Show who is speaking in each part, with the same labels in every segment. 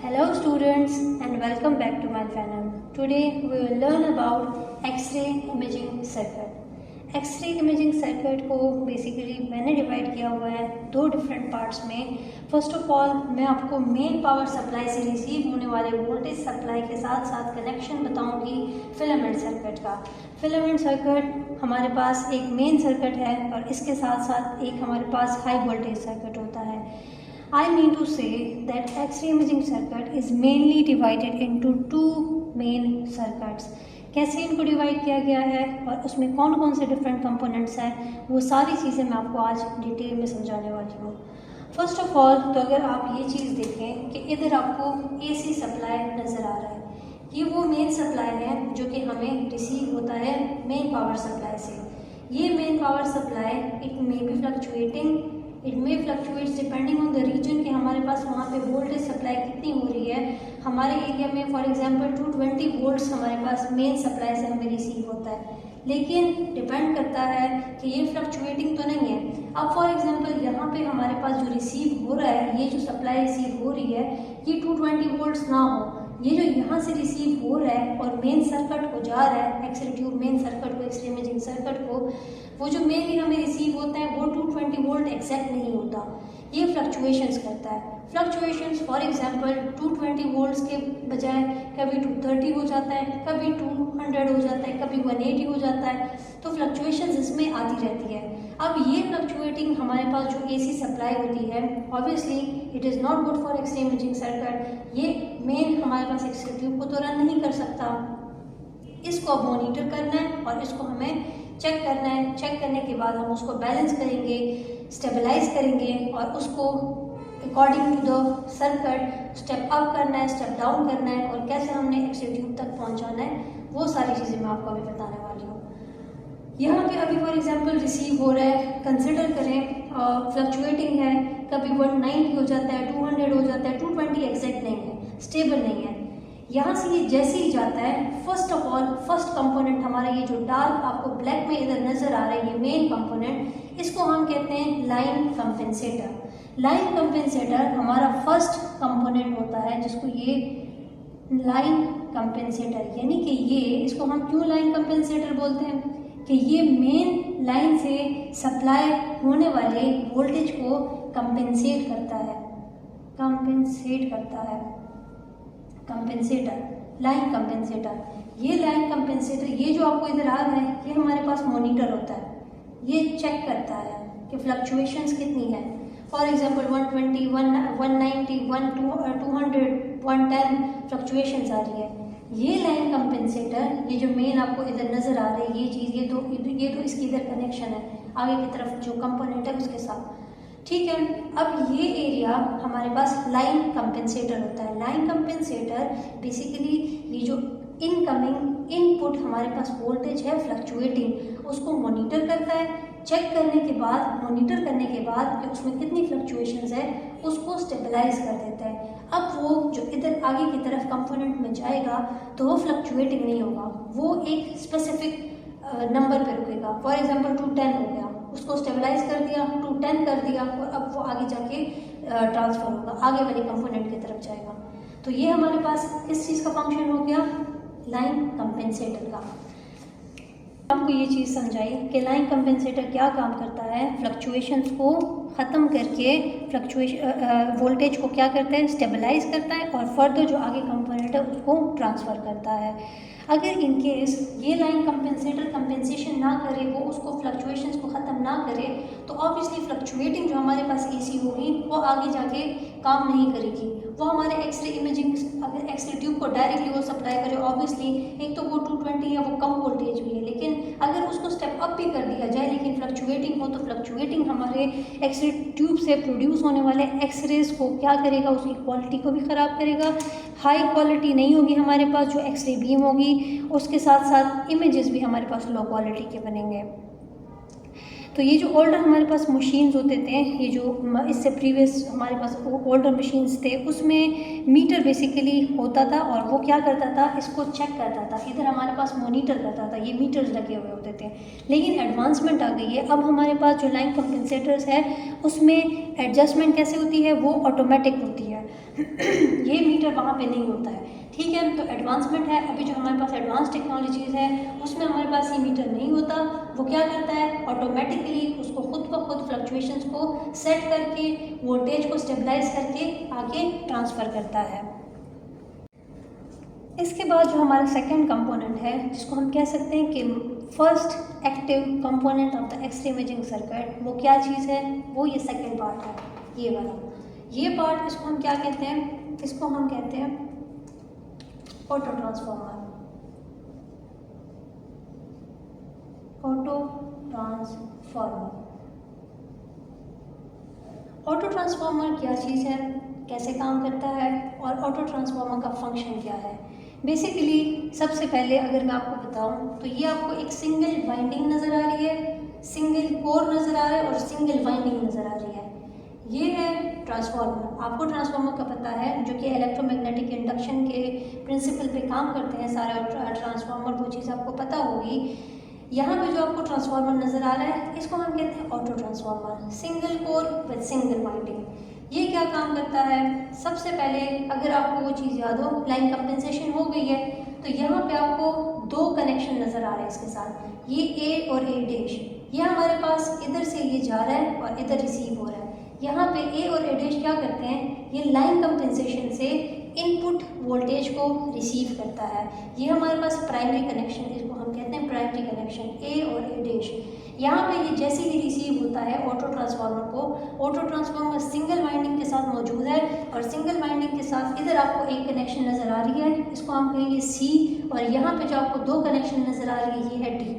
Speaker 1: Hello students and welcome back to my channel. Today we will learn about X-ray imaging circuit. X-ray imaging circuit को basically मैंने divide किया हुआ है दो different parts में. First of all मैं आपको मेन पावर सप्लाई से रिसीव होने वाले वोल्टेज सप्लाई के साथ साथ कनेक्शन बताऊंगी फिलामेंट सर्किट का. फिलामेंट सर्किट हमारे पास एक मेन सर्किट है और इसके साथ साथ एक हमारे पास हाई वोल्टेज सर्किट होता है. I mean to say that X-ray imaging circuit is mainly divided into two main circuits. कैसे इनको डिवाइड किया गया है और उसमें कौन कौन से डिफरेंट कंपोनेंट्स हैं वो सारी चीज़ें मैं आपको आज डिटेल में समझाने वाली हूँ. फर्स्ट ऑफ ऑल तो अगर आप ये चीज़ देखें कि इधर आपको AC सप्लाई नज़र आ रहा है, ये वो मेन सप्लाई है जो कि हमें रिसीव होता है मेन पावर सप्लाई से. ये main power supply it may be fluctuating, it may fluctuates depending on the region कि हमारे पास वहाँ पे वोल्टेज सप्लाई कितनी हो रही है. हमारे एरिया में फॉर एग्जांपल 220 वोल्ट्स हमारे पास मेन सप्लाई से हमें रिसीव होता है, लेकिन डिपेंड करता है कि ये फ्लक्चुएटिंग तो नहीं है. अब फॉर एग्जांपल यहाँ पे हमारे पास जो रिसीव हो रहा है, ये जो सप्लाई रिसीव हो रही है ये 220 वोल्ट्स ना हो, ये जो यहाँ से रिसीव हो रहा है और मेन सर्किट को जा रहा है, एक्सरे ट्यूब मेन सर्किट को, एक्सरे इमेजिंग सर्किट को, वो जो मेनली हमें रिसीव होता है वो 220 वोल्ट एग्जैक्ट नहीं होता, ये फ्लक्चुएशंस करता है. फ्लक्चुएशंस फॉर एग्जांपल 220 वोल्ट्स के बजाय कभी 230 हो जाता है, कभी 200 हो जाता है, कभी 180 हो जाता है, तो फ्लक्चुएशंस इसमें आती रहती है. अब ये फ्लक्चुएटिंग हमारे पास जो AC सप्लाई होती है, obviously it is not good for X-ray imaging circuit. ये मेन हमारे पास एक्सरे ट्यूब को तो रन नहीं कर सकता, इसको अब मॉनिटर करना है और इसको हमें चेक करना है. चेक करने के बाद हम उसको बैलेंस करेंगे, स्टेबलाइज करेंगे और उसको according to the circuit step up करना है, स्टेप डाउन करना है और कैसे हमने एक्सरे ट्यूब तक पहुंचाना है, वो सारी चीज़ें मैं आपको अभी बताने वाली हूँ. यहाँ पे अभी फॉर एग्जांपल रिसीव हो रहा है, कंसिडर करें फ्लक्चुएटिंग है, कभी 190 हो जाता है, 200 हो जाता है, 220 एग्जैक्ट नहीं है, स्टेबल नहीं है. यहाँ से ये जैसे ही जाता है, first of all first component हमारा ये जो डार्क आपको ब्लैक में इधर नज़र आ रहा है, ये मेन कंपोनेंट, इसको हम कहते हैं लाइन कंपेंसेटर. लाइन कंपेंसेटर हमारा फर्स्ट कंपोनेंट होता है जिसको ये लाइन कंपेंसेटर, यानी कि ये, इसको हम क्यों लाइन कंपेंसेटर बोलते हैं कि ये मेन लाइन से सप्लाई होने वाले वोल्टेज को कंपेंसेट करता है, कंपेंसेट करता है. कंपेंसेटर, लाइन कंपेंसेटर, ये लाइन कंपेंसेटर, ये जो आपको इधर आ रहा है, ये हमारे पास मॉनिटर होता है, ये चेक करता है कि फ्लक्चुएशंस कितनी है. फॉर एग्जांपल 120, 190, 200, 110 फ्लक्चुएशंस आ रही है. ये लाइन कंपेंसेटर, ये जो मेन आपको इधर नज़र आ रही है ये चीज़, ये तो इसकी इधर कनेक्शन है आगे की तरफ जो कंपोनेंट है उसके साथ, ठीक है. अब ये एरिया हमारे पास लाइन कंपेंसेटर होता है. लाइन कंपेंसेटर बेसिकली ये जो इनकमिंग इनपुट हमारे पास वोल्टेज है फ्लक्चुएटिंग, उसको मॉनिटर करता है. चेक करने के बाद, मॉनिटर करने के बाद कि उसमें कितनी फ्लक्चुएशंस है, उसको स्टेबलाइज कर देता है. अब वो जो इधर आगे की तरफ कंपोनेंट में जाएगा तो वो फ्लक्चुएटिंग नहीं होगा, वो एक स्पेसिफिक नंबर पे रुकेगा. फॉर एग्जांपल 210 हो गया, उसको स्टेबलाइज कर दिया, 210 कर दिया और अब वो आगे जाके ट्रांसफर होगा, आगे वाले कंपोनेंट की तरफ जाएगा. तो ये हमारे पास किस चीज़ का फंक्शन हो गया, लाइन कंपेंसेटर का. आपको ये चीज़ समझाई कि लाइन कंपेंसेटर क्या काम करता है, फ्लक्चुएशंस को ख़त्म करके वोल्टेज को क्या करता है, स्टेबलाइज करता है और फर्दर जो आगे कंपोनेंट है उसको ट्रांसफ़र करता है. अगर इन केस ये लाइन कंपेंसेटर कंपेंसेशन ना करे, वो उसको फ्लक्चुएशंस को ख़त्म ना करे, तो ऑब्वियसली फ्लक्चुएटिंग जो हमारे पास AC होगी वो आगे जाके काम नहीं करेगी. वो हमारे एक्सरे इमेजिंग, अगर एक्सरे ट्यूब को डायरेक्टली वो सप्लाई करे, ऑब्वियसली एक तो वो 220 है, वो कम वोल्टेज भी है, लेकिन अगर उसको स्टेप अप भी कर दिया जाए लेकिन फ्लक्चुएटिंग हो, तो फ्लक्चुएटिंग हमारे एक्सरे ट्यूब से प्रोड्यूस होने वाले एक्सरेज को क्या करेगा, उसकी क्वालिटी को भी ख़राब करेगा. हाई क्वालिटी नहीं होगी हमारे पास जो एक्सरे बीम होगी, उसके साथ साथ इमेजेस भी हमारे पास लो क्वालिटी के बनेंगे. तो ये जो ओल्डर हमारे पास मशीन्स होते थे, ये जो इससे प्रीवियस हमारे पास ओल्डर मशीन्स थे, उसमें मीटर बेसिकली होता था और वो क्या करता था, इसको चेक करता था. इधर हमारे पास मॉनिटर करता था, ये मीटर्स लगे हुए होते थे. लेकिन एडवांसमेंट आ गई है, अब हमारे पास जो लाइन कंपेंसेटर्स है उसमें एडजस्टमेंट कैसे होती है, वो ऑटोमेटिक होती है. ये मीटर वहाँ पे नहीं होता है। ठीक है, तो एडवांसमेंट है, अभी जो हमारे पास एडवांस टेक्नोलॉजीज़ है उसमें हमारे पास ये मीटर नहीं होता। वो क्या करता है, ऑटोमेटिकली उसको खुद ब खुद फ्लक्चुएशंस को सेट करके वोल्टेज को स्टेबलाइज करके आगे ट्रांसफ़र करता है। इसके बाद जो हमारा सेकंड कंपोनेंट है, जिसको हम कह सकते हैं कि first active component of the X-ray imaging circuit, वो क्या चीज़ है, वो ये सेकंड पार्ट है, ये वाला। ये पार्ट, इसको हम क्या कहते हैं, इसको हम कहते हैं auto transformer. Auto transformer, auto transformer क्या चीज़ है, कैसे काम करता है और ऑटो ट्रांसफार्मर का फंक्शन क्या है। बेसिकली सबसे पहले अगर मैं आपको बताऊं तो ये आपको एक सिंगल वाइंडिंग नज़र आ रही है, सिंगल कोर नज़र आ रहा है और सिंगल वाइंडिंग नज़र आ रही है। ये है ट्रांसफार्मर। आपको ट्रांसफार्मर का पता है, जो कि इलेक्ट्रोमैग्नेटिक इंडक्शन के प्रिंसिपल पे काम करते हैं सारे ट्रांसफार्मर, वो चीज़ आपको पता होगी। यहाँ पे जो आपको ट्रांसफार्मर नज़र आ रहा है, इसको हम कहते हैं auto transformer, single core with single winding. ये क्या काम करता है, सबसे पहले अगर आपको वो चीज़ याद हो, लाइन कंपेंसेशन हो गई है, तो यहाँ पे आपको दो कनेक्शन नज़र आ रहे हैं इसके साथ, ये ए और ए डैश। ये हमारे पास इधर से ये जा रहा है और इधर रिसीव हो रहा है। यहाँ पे ए और ए डैश क्या करते हैं, ये लाइन कंपेंसेशन से इनपुट वोल्टेज को रिसीव करता है। ये हमारे पास प्राइमरी कनेक्शन, इसको हम कहते हैं प्राइमरी कनेक्शन, ए और ए डैश। यहाँ पे ये जैसे ही रिसीव होता है ऑटो ट्रांसफार्मर को, ऑटो ट्रांसफार्मर सिंगल वाइंडिंग के साथ मौजूद है और सिंगल वाइंडिंग के साथ इधर आपको एक कनेक्शन नज़र आ रही है, इसको हम कहेंगे सी, और यहाँ पे जो आपको दो कनेक्शन नज़र आ रही है ये है डी।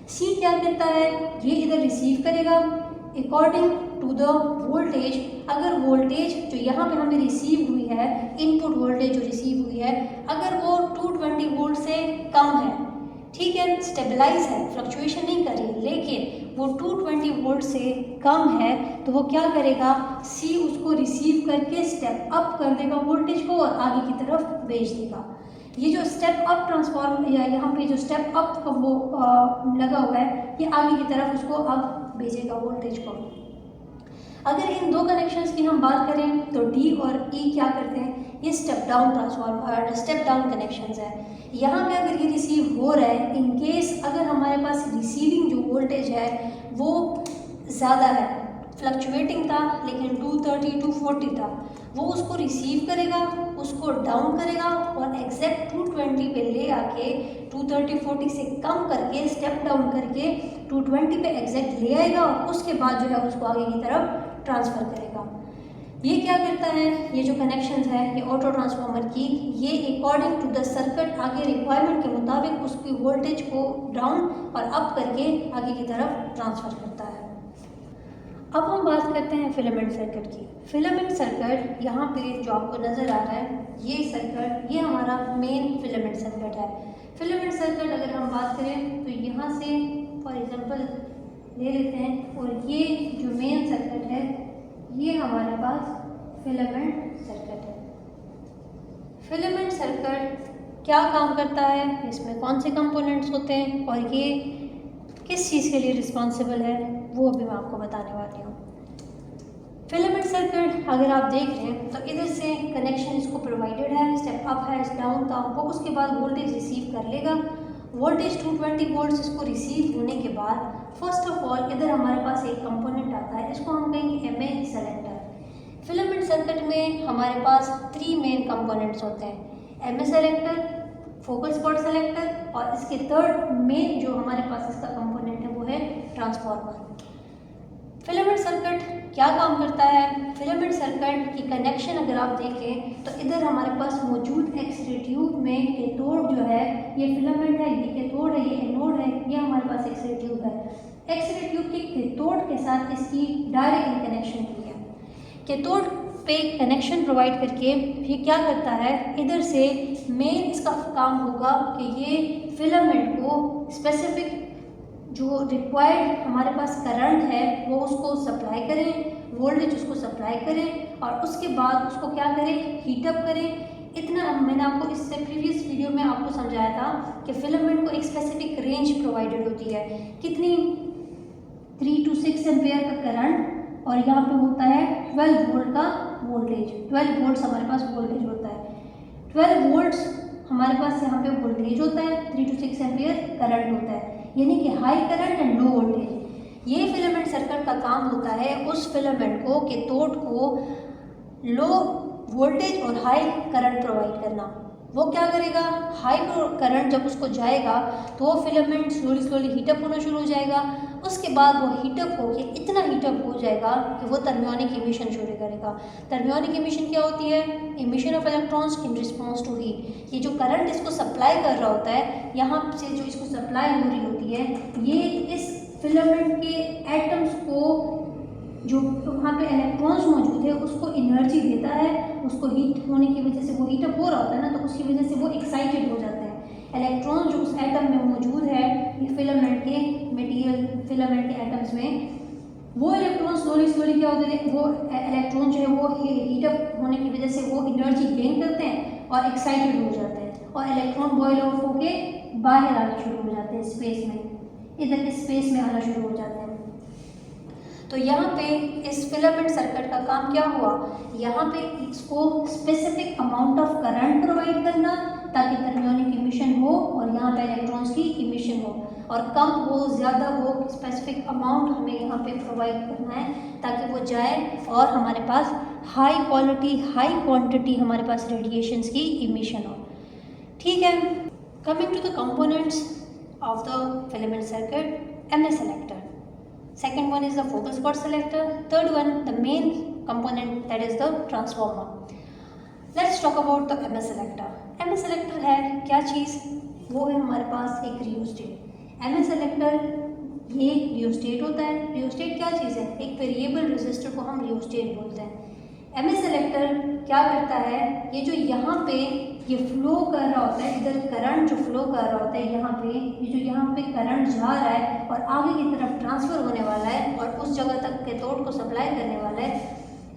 Speaker 1: सी क्या करता है, ये इधर रिसीव करेगा अकॉर्डिंग टू द वोल्टेज। अगर वोल्टेज जो यहाँ पे हमें रिसीव हुई है, इनपुट वोल्टेज जो रिसीव हुई है, अगर वो 220 वोल्ट से कम है, ठीक है, स्टेबलाइज है, फ्लक्चुएशन नहीं कर रही, लेकिन वो 220 वोल्ट से कम है, तो वो क्या करेगा, सी उसको रिसीव करके स्टेप अप कर देगा वोल्टेज को और आगे की तरफ भेज देगा। ये जो स्टेप अप ट्रांसफॉर्म या यहाँ पे जो स्टेप अप का वो लगा हुआ है, ये आगे की तरफ उसको अब भेजेगा वोल्टेज को। अगर इन दो कनेक्शंस की हम बात करें तो डी और ई क्या करते हैं, ये step down transformer, step down connections है। यहाँ पे अगर ये रिसीव हो रहा है, इन केस अगर हमारे पास रिसीविंग जो वोल्टेज है वो ज़्यादा है, फ्लक्चुएटिंग था लेकिन 230 240 था, वो उसको रिसीव करेगा, उसको डाउन करेगा और एग्जैक्ट 220 पे ले आके 230 40 से कम करके स्टेप डाउन करके 220 पे एग्जैक्ट ले आएगा और उसके बाद जो है उसको आगे की तरफ ट्रांसफ़र करेगा। ये क्या करता है, ये जो कनेक्शंस है ये ऑटो ट्रांसफार्मर की, ये अकॉर्डिंग टू द सर्किट आगे रिक्वायरमेंट के मुताबिक उसकी वोल्टेज को डाउन और अप करके आगे की तरफ ट्रांसफ़र करता है। अब हम बात करते हैं फिलामेंट सर्किट की। फिलामेंट सर्किट यहाँ पे जो आपको नज़र आ रहा है, ये सर्किट, ये हमारा मेन फिलामेंट सर्किट है। फिलामेंट सर्किट अगर हम बात करें तो यहाँ से फॉर एग्जांपल ले लेते हैं, और ये जो मेन सर्किट है ये हमारे पास फिलामेंट सर्किट है। फिलामेंट सर्किट क्या काम करता है, इसमें कौन से कंपोनेंट्स होते हैं और ये किस चीज़ के लिए रिस्पॉन्सिबल है, वो अभी मैं आपको बताने वाली हूँ। फिलामेंट सर्किट अगर आप देख रहे हैं तो इधर से कनेक्शन इसको प्रोवाइडेड है, स्टेप अप है, डाउन था, वो उसके बाद वोल्टेज रिसीव कर लेगा। वोल्टेज 220 वोल्ट्स इसको रिसीव होने के बाद फर्स्ट ऑफ ऑल इधर हमारे पास एक कंपोनेंट आता है, इसको हम कहेंगे एमए सेलेक्टर। फिलामेंट सर्किट में हमारे पास 3 मेन कंपोनेंट्स होते हैं, MA selector, focal spot selector और इसके थर्ड मेन जो हमारे पास इसका कंपोनेंट है वो है ट्रांसफार्मर। फिलामेंट सर्किट क्या काम करता है, फिलामेंट सर्किट की कनेक्शन अगर आप देखें तो इधर हमारे पास मौजूद एक्स-रे ट्यूब में कैथोड जो है ये फिलामेंट है, ये कैथोड है, ये एनोड है, ये हमारे पास एक्स-रे ट्यूब है। एक्स-रे ट्यूब के कैथोड के साथ इसकी डायरेक्ट कनेक्शन की है। कैथोड पे कनेक्शन प्रोवाइड करके ये क्या करता है, इधर से मेन इसका काम होगा कि ये फिलामेंट को स्पेसिफिक जो रिक्वायर्ड हमारे पास करंट है वो उसको सप्लाई करें, वोल्टेज उसको सप्लाई करें और उसके बाद उसको क्या करें, हीटअप करें। इतना मैंने आपको इससे प्रीवियस वीडियो में आपको समझाया था कि फिलामेंट को एक स्पेसिफिक रेंज प्रोवाइडेड होती है, कितनी 3 to 6 एम्पेयर का करंट और यहाँ पे होता है 12 वोल्ट का वोल्टेज, 12 वोल्ट्स हमारे पास वोल्टेज होता है। 12 वोल्ट्स हमारे पास यहाँ पे वोल्टेज होता है, 3 to 6 एम्पियर करंट होता है, यानी कि high current and low voltage. ये फिलामेंट सर्किट का काम होता है उस फिलामेंट को कैथोड को लो वोल्टेज और हाई करंट प्रोवाइड करना। वो क्या करेगा, हाई करंट जब उसको जाएगा तो वो फिलामेंट स्लोली स्लोली हीटअप होना शुरू हो जाएगा। उसके बाद वो हीटअप होके इतना हीटअप हो जाएगा कि वो थर्मियोनिक इमिशन शुरू करेगा। थर्मियोनिक इमिशन क्या होती है, emission of electrons in response to heat. ये जो करंट इसको सप्लाई कर रहा होता है, यहाँ से जो इसको सप्लाई हो रही होती है, ये इस फिलामेंट के एटम्स को जो वहाँ पे इलेक्ट्रॉन्स मौजूद है उसको एनर्जी देता है। उसको हीट होने की वजह से वो हीटअप हो रहा होता है ना, तो उसकी वजह से वो एक्साइटेड हो जाते हैं। इलेक्ट्रॉन जो उस एटम में मौजूद है, ये फिलामेंट के मटेरियल फिलामेंट के एटम्स में, वो इलेक्ट्रॉन स्लोली स्लोली क्या होते हैं, वो इलेक्ट्रॉन जो है वो हीटअप होने की वजह से वो एनर्जी गेन करते हैं और एक्साइटेड हो जाते हैं, और इलेक्ट्रॉन बॉयल आउट होके बाहर आना शुरू हो जाते हैं स्पेस में, इधर के स्पेस में आना शुरू हो जाते हैं। तो यहाँ पे इस फिलामेंट सर्किट का काम क्या हुआ, यहाँ पे इसको specific amount of current provide करना ताकि थर्मियोनिक इमिशन हो और यहाँ पे इलेक्ट्रॉन्स की इमिशन हो, और कम हो ज़्यादा हो स्पेसिफिक अमाउंट हमें यहाँ पे प्रोवाइड करना है ताकि वो जाए और हमारे पास हाई क्वालिटी हाई क्वांटिटी हमारे पास रेडिएशंस की इमिशन हो। ठीक है, coming to the components of the filament circuit, MS selector. Second one is the focal spot selector. Third one, the main component, that is the transformer. Let's talk about the MS selector. MS selector है क्या चीज़, वो है हमारे पास एक rheostat. MS selector ये rheostat होता है। Rheostat क्या चीज़ है, एक वेरिएबल रेजिस्टर को हम रियोस्टेट बोलते हैं। MS सेलेक्टर क्या करता है, ये जो यहाँ पे ये फ्लो कर रहा होता है, इधर करंट जो फ्लो कर रहा होता है यहाँ पे, ये जो यहाँ पे करंट जा रहा है और आगे की तरफ ट्रांसफ़र होने वाला है और उस जगह तक कैथोड को सप्लाई करने वाला है,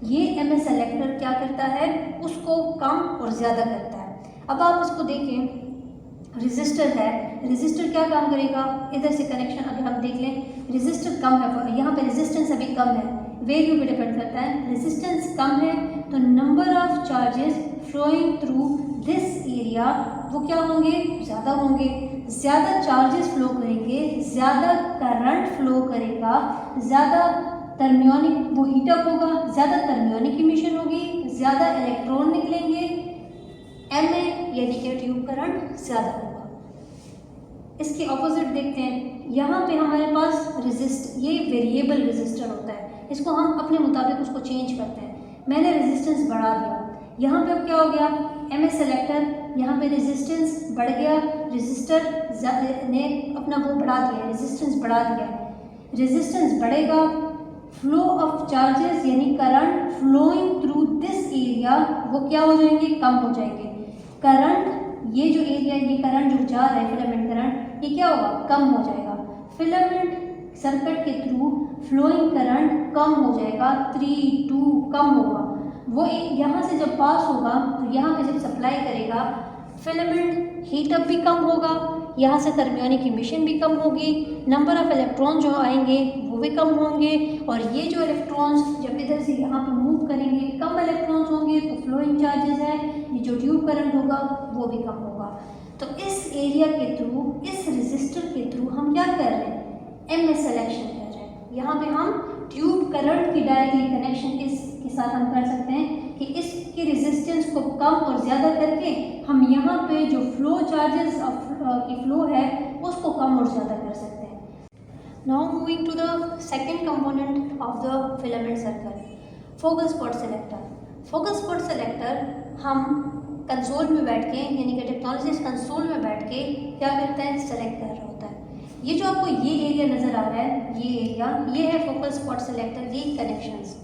Speaker 1: ये MS सेलेक्टर क्या करता है, उसको कम और ज़्यादा करता है। अब आप इसको देखें, रेजिस्टर है, रेजिस्टर क्या काम करेगा, इधर से कनेक्शन अगर हम देख लें, रेजिस्टर कम है, यहाँ पे रेजिस्टेंस अभी कम है, वैल्यू पे डिपेंड करता है। रेजिस्टेंस कम है तो number of charges flowing through this area वो क्या होंगे, ज़्यादा होंगे। ज़्यादा चार्जेस फ्लो करेंगे, ज़्यादा करंट फ्लो करेगा, ज़्यादा थर्मियोनिक वो हीटअप होगा, ज़्यादा थर्मियोनिक इमिशन होगी, ज़्यादा इलेक्ट्रॉन निकलेंगे, MA यानी कि ट्यूब करंट ज़्यादा होगा। इसके ऑपोजिट देखते हैं, यहाँ पे हमारे पास ये वेरिएबल रेजिस्टर होता है, इसको हम अपने मुताबिक उसको चेंज करते हैं। मैंने रेजिस्टेंस बढ़ा दिया, यहाँ पे अब क्या हो गया, MS सेलेक्टर यहाँ पे रेजिस्टेंस बढ़ गया, रेजिस्टर ने अपना वो बढ़ा दिया, रेजिस्टेंस बढ़ा दिया। रेजिस्टेंस बढ़ेगा, फ्लो ऑफ चार्जेस यानी current flowing through this area वो क्या हो जाएंगे, कम हो जाएंगे। करंट ये जो एरिया, ये करंट जो जा रहा है फिलामेंट करंट, ये क्या होगा, कम हो जाएगा। फिलामेंट सर्किट के थ्रू फ्लोइंग करंट कम हो जाएगा, 3, 2 कम होगा। वो यहाँ से जब पास होगा तो यहाँ पे जब सप्लाई करेगा, फिलामेंट हीटअप भी कम होगा, यहाँ से थर्मियोनिक इमिशन भी कम होगी, नंबर ऑफ इलेक्ट्रॉन जो आएंगे वो भी कम होंगे, और ये जो इलेक्ट्रॉन्स जब इधर से यहाँ पे मूव करेंगे, कम इलेक्ट्रॉन्स होंगे तो फ्लोइंग चार्जेस है, ये जो ट्यूब करंट होगा वो भी कम होगा। तो इस एरिया के थ्रू, इस रेजिस्टर के थ्रू हम क्या कर रहे हैं, MS सिलेक्शन कर रहे हैं। यहाँ पे हम ट्यूब करंट की डायरेक्टली कनेक्शन के साथ हम कर सकते हैं कि इसकी रेजिस्टेंस को कम और ज़्यादा करके हम यहाँ पे जो फ्लो चार्जेस की फ्लो है उसको कम और ज़्यादा कर सकते हैं। Now moving to the second component of the filament circuit, focal spot selector. Focal spot selector हम कंसोल में बैठ के, यानी कि टेक्नोलॉजिस्ट कंसोल में बैठ के क्या करता है, सेलेक्ट कर रहा होता है। ये जो आपको ये एरिया नज़र आ रहा है, ये एरिया, ये है फोकल स्पॉट सेलेक्टर, ये कनेक्शंस।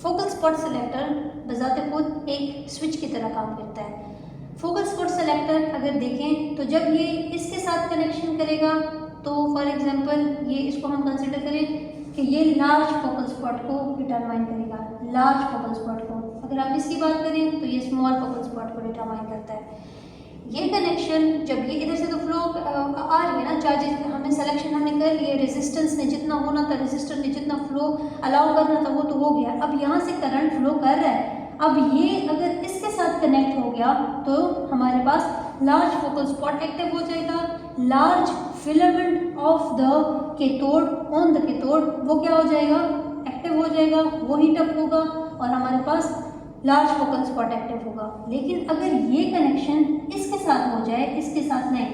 Speaker 1: फोकल स्पॉट सेलेक्टर बजाते खुद एक स्विच की तरह काम करता है। फोकल स्पॉट सेलेक्टर अगर देखें तो जब ये इसके साथ कनेक्शन करेगा, तो फॉर एग्जांपल ये इसको हम कंसिडर करें कि ये लार्ज फोकल स्पॉट को डिटरमाइन करेगा, लार्ज फोकल स्पॉट को। अगर आप इसकी बात करें तो ये स्मॉल फोकल स्पॉट को डिटरमाइन करता है। ये कनेक्शन जब ये इधर से तो फ्लो आ रही है ना, चार्जेस हमने सिलेक्शन हमने कर लिया, रेजिस्टेंस ने जितना होना था, रेजिस्टर ने जितना फ्लो अलाउ करना था वो तो हो गया। अब यहाँ से करंट फ्लो कर रहा है, अब ये अगर इसके साथ कनेक्ट हो गया तो हमारे पास लार्ज फोकल स्पॉट एक्टिव हो जाएगा। Large filament of the cathode on the cathode वो क्या हो जाएगा, एक्टिव हो जाएगा, वो हीट अप होगा और हमारे पास लार्ज फोकल स्पॉट एक्टिव होगा। लेकिन अगर ये कनेक्शन इसके साथ हो जाए, इसके साथ नहीं,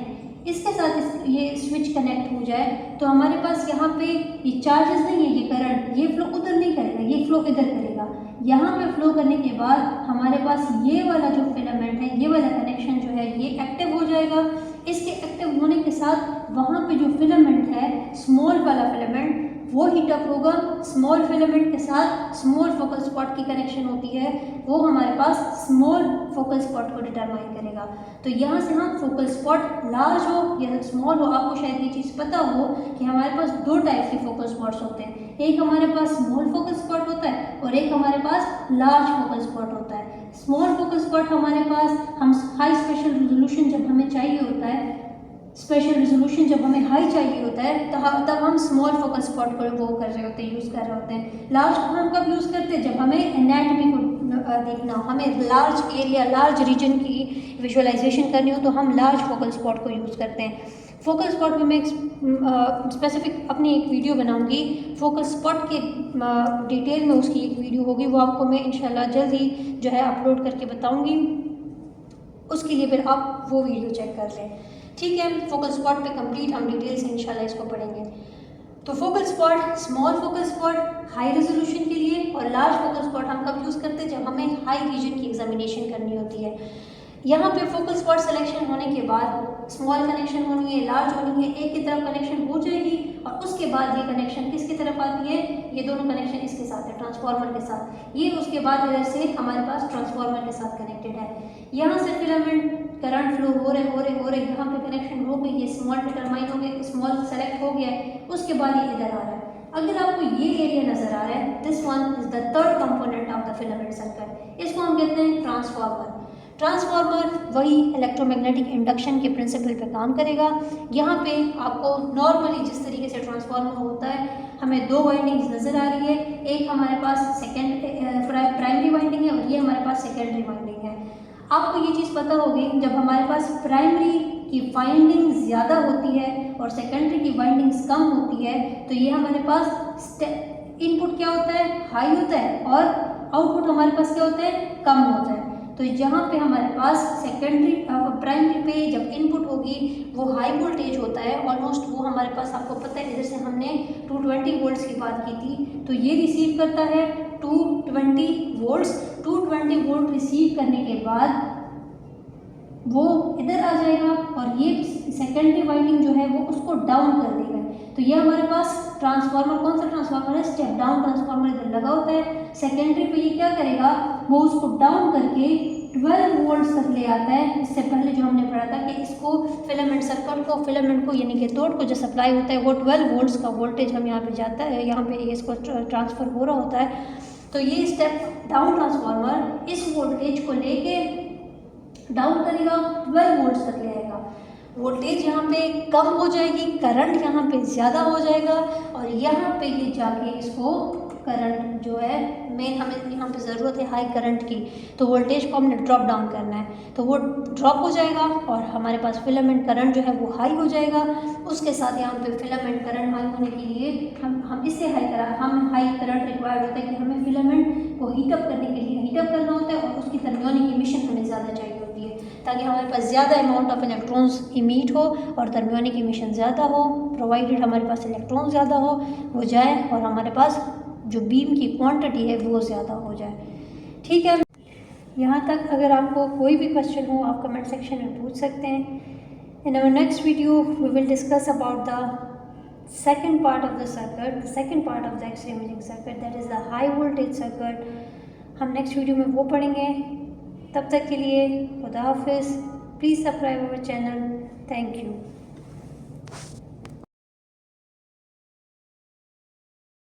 Speaker 1: इसके साथ ये स्विच कनेक्ट हो जाए तो हमारे पास यहाँ पे ये चार्जेस नहीं है, ये करंट, ये फ्लो उधर नहीं करेगा, ये फ्लो इधर करेगा। यहाँ पे फ्लो करने के बाद हमारे पास ये वाला जो फिलामेंट है, ये वाला कनेक्शन जो है ये एक्टिव हो जाएगा। इसके एक्टिव होने के साथ वहाँ पे जो फिलामेंट है, स्मॉल वाला फिलामेंट, वो हीटअप होगा। स्मॉल फिलामेंट के साथ स्मॉल फोकल स्पॉट की कनेक्शन होती है, वो हमारे पास स्मॉल फोकल स्पॉट को डिटरमाइन करेगा। तो यहाँ से हम फोकल स्पॉट लार्ज हो या स्मॉल हो, आपको शायद ये चीज़ पता हो कि हमारे पास दो टाइप के फोकल स्पॉट्स होते हैं। एक हमारे पास स्मॉल फोकल स्पॉट होता है और एक हमारे पास लार्ज फोकल स्पॉट होता है। स्मॉल फोकल स्पॉट हमारे पास हम हाई स्पेशल रेजोल्यूशन जब हमें चाहिए होता है, स्पेशल रेजोल्यूशन जब हमें हाई चाहिए होता है तब हम स्मॉल फोकल स्पॉट को वो कर रहे होते हैं, यूज़ कर रहे होते हैं। लार्ज को हम कब यूज़ करते हैं, जब हमें एनाटॉमी को देखना हो, हमें लार्ज एरिया, लार्ज रीजन की विजुअलाइजेशन करनी हो तो हम लार्ज फोकल स्पॉट को यूज़ करते हैं। फोकल स्पॉट पे मैं स्पेसिफिक अपनी एक वीडियो बनाऊंगी, फोकल स्पॉट के डिटेल में उसकी एक वीडियो होगी, वो आपको मैं इंशाल्लाह जल्द ही जो है अपलोड करके बताऊंगी। उसके लिए फिर आप वो वीडियो चेक कर लें, ठीक है। फोकल स्पॉट पे कंप्लीट हम डिटेल से इंशाल्लाह इसको पढ़ेंगे। तो focal spot, small focal spot high resolution के लिए और लार्ज फोकल स्पॉट हम कब यूज़ करते हैं, जब हमें हाई रीजन की एग्जामिनेशन करनी होती है। यहाँ पे फोकल स्पॉट सिलेक्शन होने के बाद स्मॉल कनेक्शन होनी है, लार्ज होनी है, एक की तरफ कनेक्शन हो जाएगी और उसके बाद ये कनेक्शन किसकी तरफ आती है, ये दोनों कनेक्शन इसके साथ है, ट्रांसफार्मर के साथ। ये उसके बाद इधर से हमारे पास ट्रांसफार्मर के साथ कनेक्टेड है। यहाँ से फिलामेंट करंट फ्लो हो रहे यहाँ पे कनेक्शन हो गई, ये स्मॉल डिटरमाइन हो गया, स्मॉल सेलेक्ट हो गया है, उसके बाद ये इधर आ रहा है। अगर आपको ये एरिया नजर आ रहा है, this one is the third component of the filament circuit, इसको हम कहते हैं ट्रांसफार्मर। ट्रांसफार्मर वही इलेक्ट्रोमैग्नेटिक इंडक्शन के प्रिंसिपल पे काम करेगा। यहाँ पे आपको नॉर्मली जिस तरीके से ट्रांसफार्मर होता है, हमें दो वाइंडिंग्स नज़र आ रही है, एक हमारे पास प्राइमरी वाइंडिंग है और ये हमारे पास सेकेंडरी वाइंडिंग है। आपको ये चीज़ पता होगी, जब हमारे पास प्राइमरी की वाइंडिंग ज़्यादा होती है और सेकेंडरी की वाइंडिंग्स कम होती है तो ये हमारे पास इनपुट क्या होता है, हाई होता है और आउटपुट हमारे पास क्या होता है, कम होता है। तो जहाँ पे हमारे पास प्राइमरी पे जब इनपुट होगी वो हाई वोल्टेज होता है, ऑलमोस्ट वो हमारे पास, आपको पता है इधर से हमने 220 वोल्ट्स की बात की थी, तो ये रिसीव करता है 220 वोल्ट्स। 220 वोल्ट रिसीव करने के बाद वो इधर आ जाएगा और ये सेकेंडरी वाइंडिंग जो है वो उसको डाउन कर देगा। तो ये हमारे पास ट्रांसफार्मर, कौन सा ट्रांसफार्मर है, स्टेप डाउन ट्रांसफार्मर इधर लगा होता है। सेकेंडरी पे ये क्या करेगा, वो उसको डाउन करके 12 वोल्ट्स तक ले आता है। इससे पहले जो हमने पढ़ा था कि इसको फिलामेंट सर्किट को, फिलामेंट को यानी कि कैथोड को जो सप्लाई होता है वो 12 वोल्ट्स का वोल्टेज हम यहाँ पे जाता है, यहाँ पे इसको ट्रांसफ़र हो रहा होता है। तो ये स्टेप डाउन ट्रांसफार्मर इस वोल्टेज को लेके डाउन करेगा, 12 वोल्ट्स तक ले आएगा। वोल्टेज यहाँ पे कम हो जाएगी, करंट यहाँ पे ज़्यादा हो जाएगा और यहाँ पे ये जाके इसको करंट जो है, मेन हमें यहाँ पे ज़रूरत है हाई करंट की, तो वोल्टेज को हमने ड्रॉप डाउन करना है, तो वो ड्रॉप हो जाएगा और हमारे पास फिलामेंट करंट जो है वो हाई हो जाएगा। उसके साथ यहाँ पे फिलामेंट करंट हाई होने के लिए हम इससे हाई करंट रिक्वायर्ड होता है कि हमें फिलामेंट को हीटअप करने के लिए हीटअप करना होता है और उसकी टर्मियोनिक इमिशन हमें ज़्यादा चाहिए होती है ताकि हमारे पास ज़्यादा अमाउंट ऑफ इलेक्ट्रॉन्स इमिट हो और टर्मियोनिक इमिशन ज़्यादा हो, प्रोवाइडेड हमारे पास इलेक्ट्रॉन ज़्यादा हो जाए और हमारे पास जो बीम की क्वांटिटी है वो ज़्यादा हो जाए। ठीक है, यहाँ तक अगर आपको कोई भी क्वेश्चन हो आप कमेंट सेक्शन में पूछ सकते हैं। In our next video we will discuss about the second part of the circuit, the second part of the X-ray imaging circuit, that is the high voltage circuit। हम next video में वो पढ़ेंगे। तब तक के लिए खुदा हाफिज़। Please subscribe our channel. Thank you.